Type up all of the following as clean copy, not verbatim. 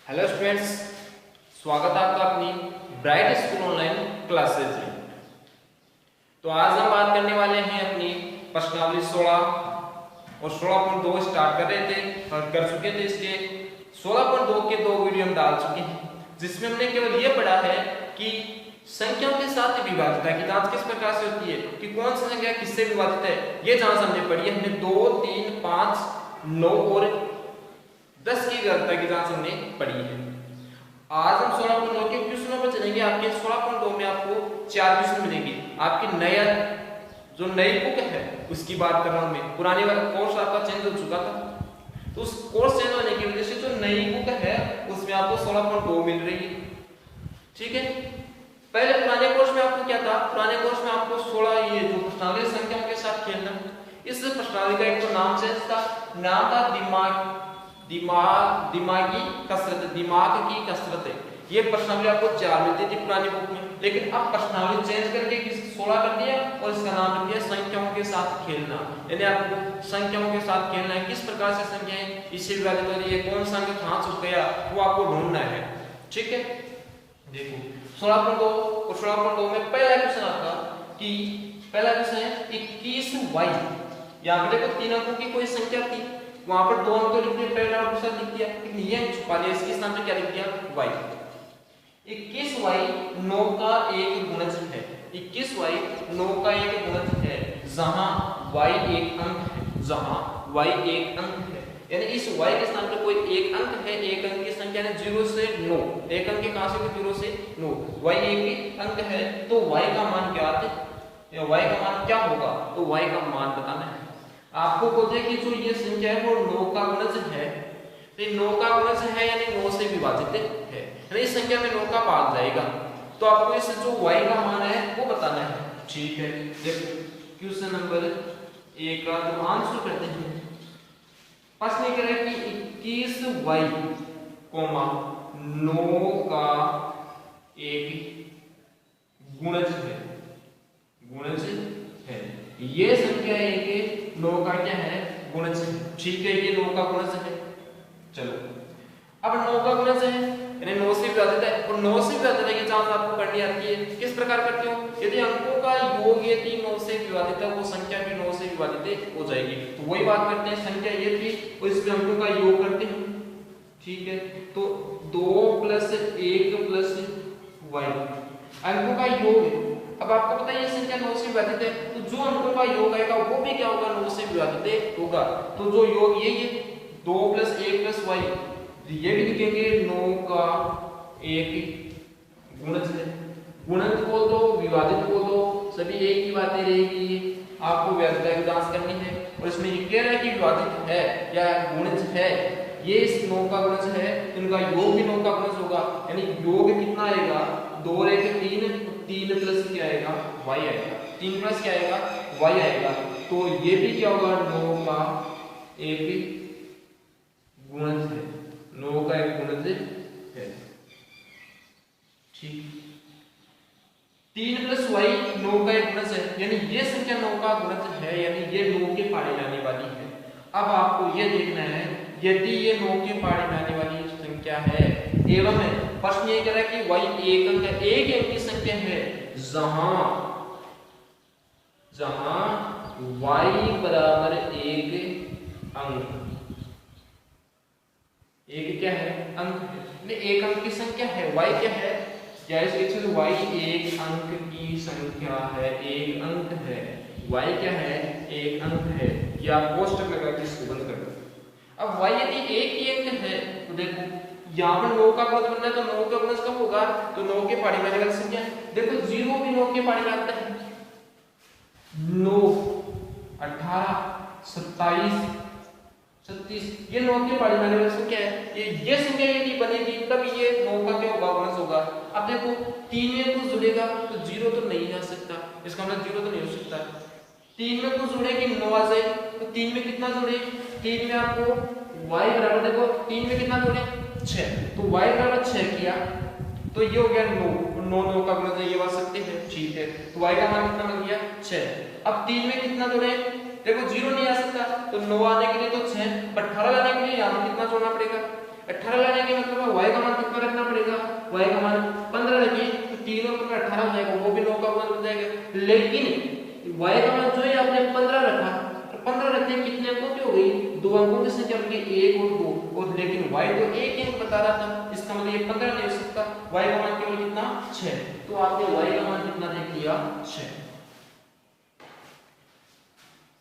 Hello students, स्वागत है आपका अपनी ब्राइट स्कूल ऑनलाइन क्लासेज में। तो आज हम बात करने वाले हैं अपनी प्रश्नावली 16 और 16.2 स्टार्ट कर रहे थे और कर चुके थे। इसके 16.2 के 2 वीडियो हम डाल चुके हैं, जिसमें हमने केवल ये पढ़ा है कि संख्याओं के साथ विभाज्यता की जांच किस प्रकार से होती है, कि कौन सी संख्या किससे विभाजित है, ये जांच हमने पढ़ी है। हमने 2, 3, 5, 9 और 10 की विभाज्यता की जांच हमने पढ़ी है। आज हम 16.2 के क्वेश्चनों पर चलेंगे। आपके 16.2 में आपको 4 क्वेश्चन मिलेंगे। आपकी नया जो नई बुक है उसकी बात कर रहा हूं मैं। पुराने वाला कोर्स आपका चेंज हो चुका था, तो उस कोर्स चेंज होने की वजह से जो नई बुक है उसमें आपको 16.2 मिल रही है। ठीक है, पहले पुराने कोर्स में आपको क्या था? पुराने कोर्स में आपको 16 ये जो प्रश्नावली संख्याओं के साथ खेलना, इस प्रश्नावली का एक तो नाम चेंज था, नाम था दिमागी कसरत, दिमाग की कसरत है। ये प्रश्नावली आपको 4 मिलती थी पुरानी बुक में, लेकिन अब प्रश्नावली चेंज करके 16 कर दिया और इसका नाम रख दिया संख्याओं के साथ खेलना। यानी आपको संख्याओं के साथ खेलना है, किस प्रकार से संख्याएं इससे विभाजित हो रही है, कौन सा अंक कहां छूट गया वो आपको ढूंढना है। ठीक है, देखो 16.2 और 16.2 में पहला क्वेश्चन आपका कि पहला क्वेश्चन है 21y। यहां पे देखो 3 अंकों की कोई संख्या थी, वहां पर 2 अंक तो लिख दिए, पहला और दूसरा लिख दिया, लेकिन ये छुपा लिया, इसके स्थान पे क्या लिख दिया? y। 21y 9 का एक गुणज है। 21y 9 का एक गुणज है जहां y एक अंक है, जहां y एक अंक है। यानी इस y के स्थान पर कोई एक अंक है, एक अंक की संख्या है 0 से 9। एक अंक के कहां से? 0 से 9। y एक अंक है, तो y का मान क्या आता है या y का मान क्या होगा? तो y का मान बताना है आपको। बोलते कि जो ये संख्या है वो 9 का गुणज है, तो 9 का गुणज है यानी 9 से विभाजित है, यानी इस संख्या में 9 का भाग जाएगा, तो आपको इस जो y का मान है वो बताना है। ठीक है, देखो क्वेश्चन नंबर 1 का तो आंसर करते हैं। प्रश्न कह रहा है कि 21y 9 का एक गुणज है, गुणज है। ये संख्या एक 9 का क्या है? गुणज है। ठीक है, ये 9 का गुणज है। चलो अब 9 का गुणज है यानी 9 से विभाजित है, और 9 से विभाजित है की जांच आपको करनी आती है। किस प्रकार करते हो? यदि अंकों का योग ये 9 से विभाजित है, वो संख्या भी 9 से विभाजित हो जाएगी। तो वही बात करते हैं, संख्या ये थी और इसमें अंकों का योग करते हैं। ठीक है, तो 2 + 1 + y अंकों का योग है। अब आपको पता है ये संख्या 9 से विभाजित है, तो जो अंकों का योग आएगा वो भी क्या होगा? 9 से विभाजित होगा। तो जो योग ये 2 + 1 + y, ये भी लिखेंगे 9 का एक गुणज है। गुणज बोल दो, विभाजित बोल दो, सभी एक ही बातें रहेगी। आपको विभाज्यता की जांच करनी है, और इसमें ये कह रहा है कि विभाजित है या गुणज है, ये इस 9 का गुणज है, इनका योग भी 9 का गुणज होगा। यानी योग कितना आएगा? 2 और 1 3, 3 + क्या आएगा? y आएगा। 3 + क्या आएगा? y आएगा। तो ये भी क्या होगा? 9 का एक गुणज है, 9 का एक गुणज है। ठीक, 3 + y 9 का एक गुणज है, यानी ये संख्या 9 का गुणज है, यानी ये 9 के पाड़े लाने वाली है। अब आपको ये देखना है, यदि ये 9 के पाड़े लाने वाली संख्या है एवं प्रश्न ये कह रहा है कि y एक अंक है, एक अंक की संख्या है जहां y बराबर एक अंक, एक क्या है? अंक है। एक अंक की संख्या है, y क्या है? या इस y एक अंक की संख्या है, एक अंक है। y क्या है? एक अंक है। या कोष्टक लगा के इसको बंद कर दो। अब y यदि एक ही अंक है, तो देखो यहाँ पर 9 का गुणज बनना है, तो 9 का गुणज कब होगा? तो 9 के पाड़े में वाली संख्या। देखो 0 भी 9 के पाड़े में आता है। 9 18 27 36, ये 9 के पाड़े में वाली संख्या है। ये संख्या यदि बनेगी तब ये 9 का क्या होगा? गुणज होगा। अब देखो 3 में कुछ जुड़ेगा तो 0 तो नहीं आ सकता, इसका मतलब 0 तो नहीं हो सकता। 3 में कुछ जुड़ेगी 9 आ जाए, तो 3 में कितना जुड़े? 3 में आपको y बराबर, देखो 3 में कितना जुड़े? 6, तो y बराबर 6 किया तो ये हो गया 9, 9 का गुणज है, ये बात सकते हैं। ठीक है, तो y का मान कितना बन गया? 6। अब 3 में कितना जुड़े? देखो 0 नहीं आ सकता, तो 9 आने के लिए तो 6, 18 लाने के लिए यहाँ कितना जोड़ना पड़ेगा? 18 लाने के मतलब y का लेकिन y तो एक ही अंक बता रहा था, इसका मतलब ये 15 नहीं हो सकता, y का मान केवल कितना 6, तो आपने y का मान कितना देख लिया 6।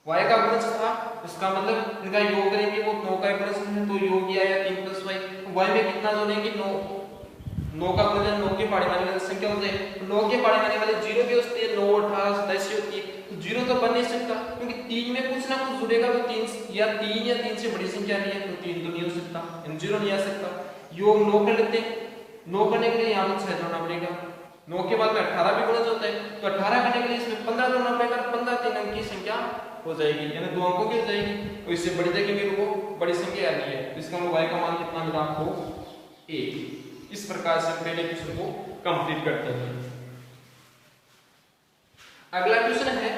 y का गुणज था, इसका मतलब इनका योग करेंगे वो 9 का गुणज है, तो योग ही आया 3 + y। y में कितना जोड़ेंगे 9, 9 का गुणज 9 के पाड़े वाली संख्या होती है, 9 के पाड़े वाले 0 भी होती है, 9 18 27 होती है, तो 0 तो बन नहीं सकता क्योंकि 3 में कुछ ना कुछ जुड़ेगा, तो 3 या 3 से बड़ी संख्या नहीं है, तो 3 तो नहीं हो सकता, 0 नहीं आ सकता। योग 9 कर लेते हैं, 9 करने के लिए यहाँ पर 6 जोड़ना पड़ेगा, 9 के बाद में 18 भी गुणज होता है, तो 18 करने के लिए इसमें 15 जोड़ना पड़ेगा, 15 3 अंक की संख्या हो जाएगी, यानी 2 अंकों की हो जाएगी। तो इससे बड़ी देखेंगे वो बड़ी संख्या आ रही है, तो इसका मतलब y का मान कितना मिला आपको 1। इस प्रकार से पहले क्वेश्चन को कंप्लीट करते हैं। अगला क्वेश्चन है,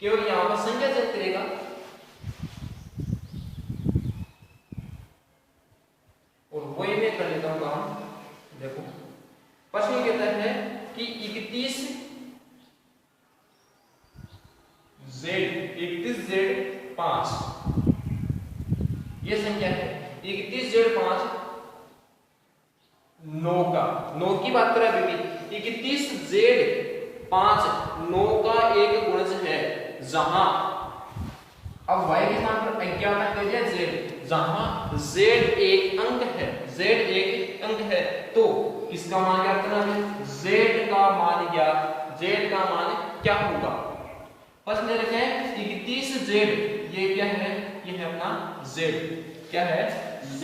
केवल यहां पर संख्या चेक करेगा, और वही मैं कर लेता हूं काम। देखो प्रश्न कहता है कि 31 Z 5 ये संख्या है, 31 Z 5 9 का, 9 की बात करें अभी भी, 31 Z 5 9 का एक गुणज है, जहां अब y के स्थान पर अज्ञात अंक दे दिया z, जहां z एक अंक है, z एक अंक है, तो इसका मान क्या करना है, z का मान क्या होगा। फर्स्ट ले रखे हैं 31 z, ये क्या है, ये है अपना z, क्या है z।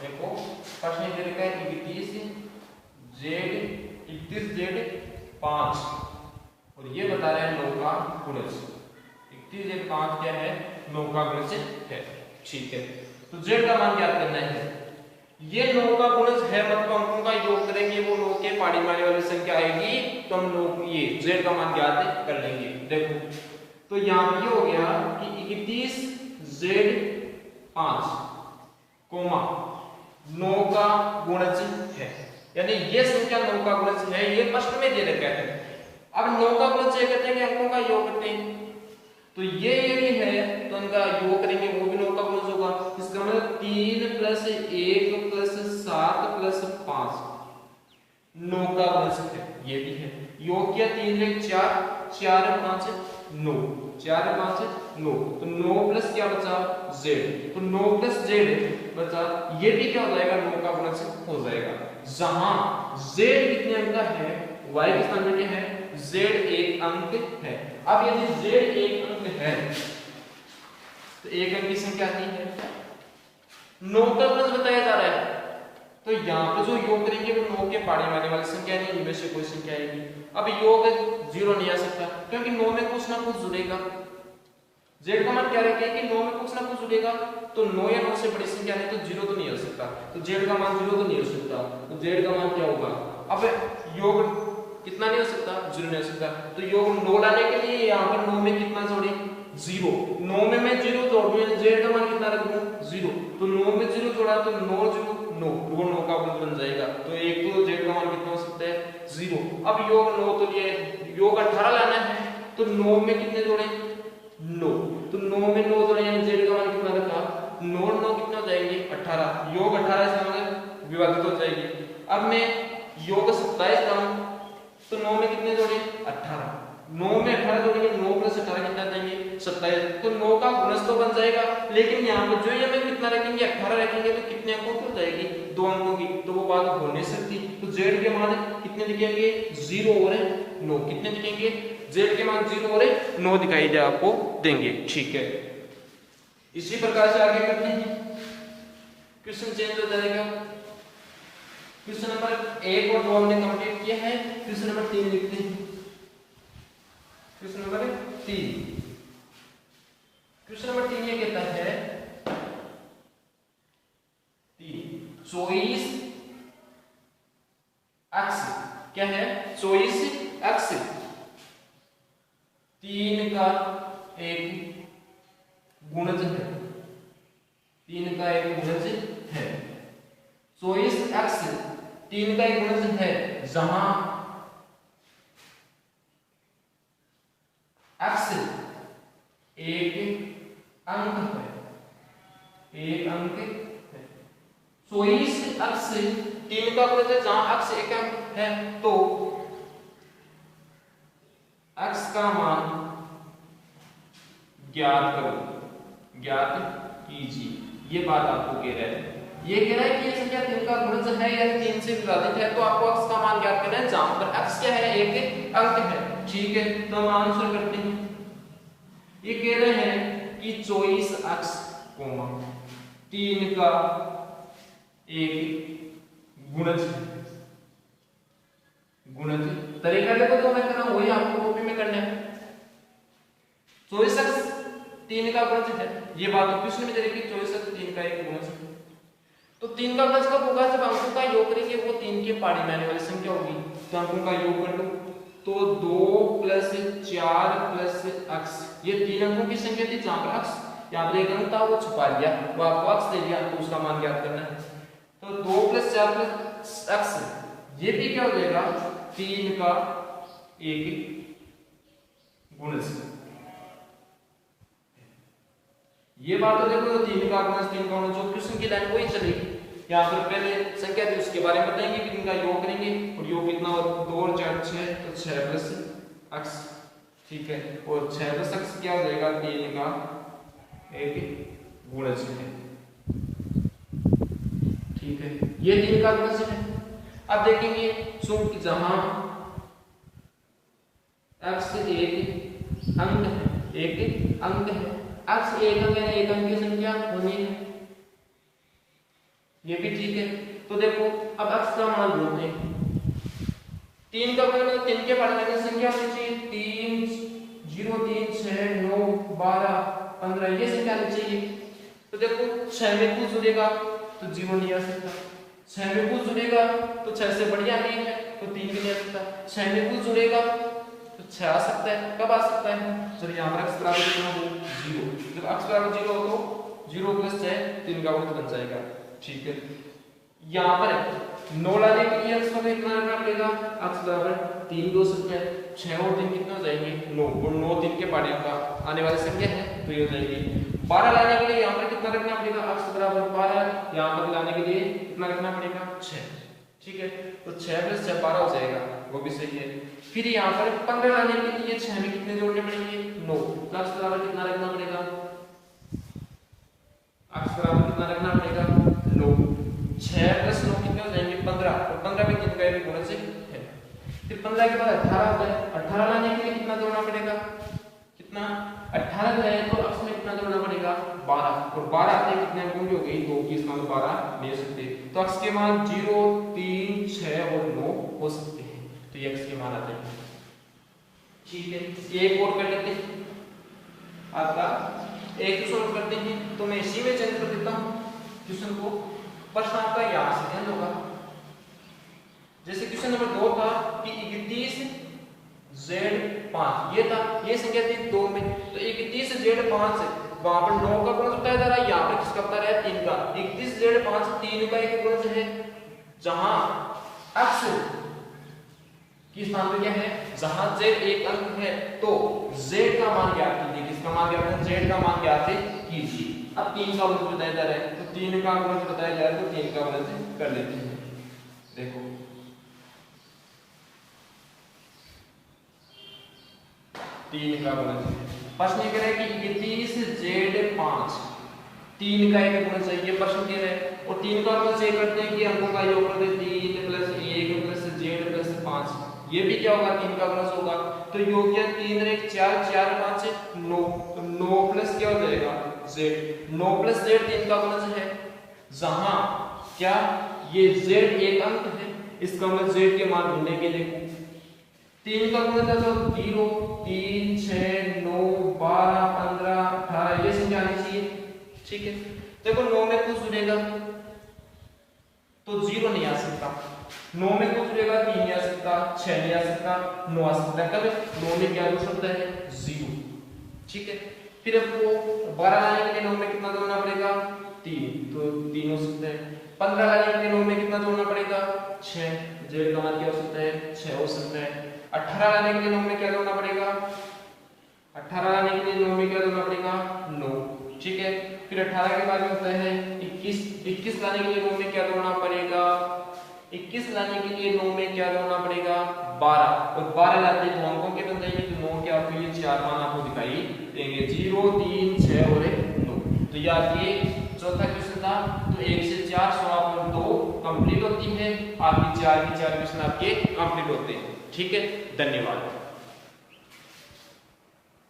देखो प्रश्न दे रखा है 31 z 5 और ये बता रहे हैं 9 का गुणज, 31 z 5 क्या है 9 का गुणज है, ठीक है। तो z का मान ज्ञात करना है, ये 9 का गुणज है, मतलब अंकों का योग करेंगे वो 9 के पाड़ीमानी वाली संख्या आएगी, तो हम लोग ये z का मान ज्ञात कर लेंगे। देखो तो यहां पर ये हो गया कि 31 z 5 कोमा 9 का गुणज है, यानी ये संख्या 9 का गुणज है, ये प्रश्न में दे रखा है। अब 9 का गुणज ये कहते हैं कि अंकों का योग करते हैं, तो ये भी है तो इनका योग करेंगे वो भी 9 का गुणज होगा, इसका मतलब 3 + 1 + 7 + 5 9 का गुणज है, ये भी है। योग किया 3 × 4 4 × 5 9 4 × 5 9, तो 9 प्लस क्या बचा z, तो 9 + z बचा, ये भी क्या हो जाएगा 9 का गुणज हो जाएगा, जहां z कितने अंक का है, y के स्थान में क्या है z एक अंक है। अब यदि z एक अंक है तो एक अंक की संख्या नहीं है, 9 का गुणज बताया जा रहा है, तो यहाँ पे जो योग करेंगे वो 9 के पाड़े माने वाली संख्या नहीं, इनमें से कोई संख्या आएगी। अब योग 0 नहीं आ सकता क्योंकि 9 में कुछ ना कुछ जुड़ेगा, z का मान क्या रखें कि 9 में कुछ ना कुछ जुड़ेगा, तो 9 या 9 से बड़ी संख्या नहीं, तो 0 तो नहीं हो सकता, तो z का मान 0 तो नहीं हो सकता, तो z का मान क्या होगा। अब योग कितना नहीं हो सकता, 0 नहीं हो सकता, तो योग 9 लाने के लिए यहाँ पर 9 में कितना जोड़े 0, 9 में मैं 0 जोड़ दूं, z का मान कितना रख दूं 0, तो 9 में 0 जोड़ा तो 9 0 9, वो 9 का गुणज बन जाएगा, तो एक तो z का मान कितना हो सकता है 0। अब योग 9 तो ये योग 18 लाना है, तो 9 में कितने जोड़े 9, तो 9 में 9 जोड़े यानी z का मान कितना रखा 9 9 कितना हो जाएंगे 18, योग 18 इसका मतलब विभाजित हो जाएगी। अब मैं योग 27 लाऊं तो 9 में कितने जोड़े 18, 9 में 18 जोड़ेंगे, 9 + 18 कितना देंगे 27, तो 9 का गुणज तो बन जाएगा, लेकिन यहाँ पर जो ये में कितना रखेंगे 18 रखेंगे, तो कितने अंकों की हो जाएगी 2 अंकों की, तो वो बात हो नहीं सकती। तो z के मान कितने लिखेंगे 0 और 9, कितने लिखेंगे z के मान 0 और 9 दिखाई दे आपको देंगे, ठीक है। इसी प्रकार से आगे करते हैं, क्वेश्चन चेंज हो जाएगा। क्वेश्चन नंबर 1 और 2 हमने कंप्लीट किया है, क्वेश्चन नंबर 3 लिखते हैं। क्वेश्चन नंबर 3, क्वेश्चन नंबर 3 ये कहता है 24 x क्या है 24 x 3 का एक गुणज है, 3 का एक गुणज है, 24 x 3 का एक गुणज है, जहां x 24 अक्ष 3 का गुणज है, जहां अक्ष एक अंक है तो अक्ष का मान ज्ञात करो, ज्ञात कीजिए। ये बात आपको कह रहा है, ये कह रहा है कि ये संख्या 3 का गुणज है या 3 से विभाजित है, तो आपको अक्ष का मान ज्ञात करना है, जहां पर अक्ष क्या है, एक अंक है। ठीक है, तो हम आंसर करते हैं। ये कह रहे हैं कि 24 अक्ष 3 का एक गुणज है। गुणज तरीका देखो तो मैं कर रहा हूं, वही आपको कॉपी में करना है। 24 अक्ष 3 का गुणज है, ये बात क्वेश्चन में दे रही है कि 24 अक्ष 3 का एक गुणज है। तो 3 का गुणज कब होगा, जब अंकों का योग करेंगे वो 3 के पाड़ी में आने वाली संख्या होगी। तो अंकों का योग कर लो, तो 2 + 4 + अक्ष, ये 3 अंकों की संख्या थी, जहां पर अक्ष यहाँ पर एक अंक था वो छुपा लिया, वो आपको अक्ष दे दिया, तो उसका मान ज्ञात करना है। तो 2 + 4 + अक्ष, ये भी क्या हो जाएगा, 3 का एक गुणज। ये बात तो देखो, 3 का गुणज 3 का गुणज, जो क्वेश्चन की लाइन वही चलेगी। यहाँ पर पहले संख्या थी उसके बारे में बताएंगे कि इनका योग करेंगे, और योग कितना हो, 2 और 4 6, तो 6 + अक्ष। ठीक है, और 6 + अक्ष क्या हो जाएगा, 3 का एक गुणज है। ठीक है, ये 3 का गुणज है। अब देखेंगे चूंकि जहां अक्ष एक अंक है, एक अंक है, अक्ष एक अंक है, एक अंक की संख्या होनी है, ये भी ठीक है। तो देखो अब अक्ष का मान ढूंढते हैं। 3 का गुणज 3 के पाड़ी में संख्या होनी चाहिए, 3 0 3 6 9 12 15, ये संख्या आनी चाहिए। तो देखो 6 में कुछ जुड़ेगा तो 0 नहीं आ सकता, 6 में कुछ जुड़ेगा तो 6 से बढ़िया नहीं है तो 3 भी नहीं आ सकता, 6 में कुछ जुड़ेगा तो 6 आ सकता है। कब आ सकता है, जब यहाँ पर अक्ष बराबर कितना हो, 0। जब अक्ष बराबर 0 हो तो 0 + 6 3 का गुणज बन जाएगा। ठीक है, यहाँ पर 9 लाने के लिए अक्ष में कितना रखना पड़ेगा, अक्ष बराबर 3 भी हो सकता है, 6 और 3 कितना हो जाएंगे, 9, और 9 3 के पाड़े का आने वाली संख्या है, तो ये हो जाएगी। 12 लाने के लिए यहाँ पर कितना रखना पड़ेगा, अक्ष बराबर 12, यहाँ पर लाने के लिए कितना रखना पड़ेगा, 6। ठीक है, तो 6 + 6 12 हो जाएगा, वो भी सही है। फिर यहाँ पर 15 लाने के लिए 6 में कितने जोड़ने पड़ेंगे, 9, तो अक्ष बराबर कितना रखना पड़ेगा, अक्ष बराबर कितना रखना पड़ेगा, 9। 6 + 9 कितने हो जाएंगे, 15, और 15 भी 3 का एक गुणज है। फिर 15 के बाद 18 होता है, 18 लाने के लिए कितना जोड़ना पड़ेगा, कितना, 18 है तो अक्ष में कितना जोड़ना पड़ेगा, 12, और 12 आते कितने अंकों की हो गई, 2 की, इसका 12 ले सकते, तो अक्ष के मान 0 3 6 और 9 हो सकते हैं, तो ये अक्ष के मान आते हैं। ठीक है, एक और कर लेते हैं, आपका एक सॉल्व करते हैं, तो मैं इसी में चेंज कर देता हूं क्वेश्चन को। प्रश्न आपका यहां से ध्यान होगा, जैसे क्वेश्चन नंबर 2 था कि 31 Z5, ये था, ये संख्या थी 2 में, तो 31 Z5 वहां पर 9 का गुणज बताया जा रहा है, यहाँ पर किसका बता रहा है, 3 का। 31 Z5 3 का एक गुणज है, जहां अक्ष की स्थान पे क्या है, जहां Z एक अंक है तो Z का मान ज्ञात कीजिए, किसका मान ज्ञात है, Z का मान ज्ञात कीजिए। अब 3 का गुणज बताया जा रहा है, तो 3 का गुणज बताया जा रहा है, तो 3 का गुणज कर लेते हैं। देखो 3 का गुणज, प्रश्न कह रहा है कि 31 Z5 3 का एक गुणज है, ये प्रश्न कह रहा है, और 3 का गुणज चेक करते हैं कि अंकों का योग करते हैं, 3 + 1 + Z + 5, ये भी क्या होगा, 3 का गुणज होगा। तो योग क्या, 3 और 1 4, 4 5 9, तो 9 प्लस क्या हो जाएगा, Z, 9 + Z 3 का गुणज है, जहां क्या ये Z एक अंक है, इसका मतलब Z के मान ढूंढने के लिए 3 का गुणज है, तो 0 3 6 9 12 15 18, ये संख्या आनी चाहिए। ठीक है, देखो 9 में कुछ जुड़ेगा तो 0 नहीं आ सकता, 9 में कुछ जुड़ेगा 3 नहीं आ सकता, 6 नहीं आ सकता, 9 आ सकता है। कब 9 में क्या जुड़ सकता है, 0। ठीक है, फिर आपको 12 लाने के लिए 9 में कितना जोड़ना पड़ेगा, 3, तो 3 हो सकता है। 15 लाने के लिए 9 में कितना जोड़ना पड़ेगा, 6, Z का मान क्या हो सकता है, 6 हो सकता है। 18 लाने के लिए 9 में क्या जोड़ना पड़ेगा, 18 लाने के लिए 9 में क्या जोड़ना पड़ेगा, 9। ठीक है, फिर 18 के बाद में होता है 21 लाने के लिए 9 में क्या जोड़ना पड़ेगा, 21 लाने के लिए 9 में क्या जोड़ना पड़ेगा 12, और 12 लाते हैं तो अंकों के बन जाएंगे, तो 9 के आपको ये 4 मान आपको दिखाई देंगे, 0 3 6 और 9। तो ये आपकी चौथा क्वेश्चन था। तो 1 से 4 16/2 कंप्लीट होती है, आपकी 4 की 4 क्वेश्चन आपके कंप्लीट होते हैं। ठीक है, धन्यवाद।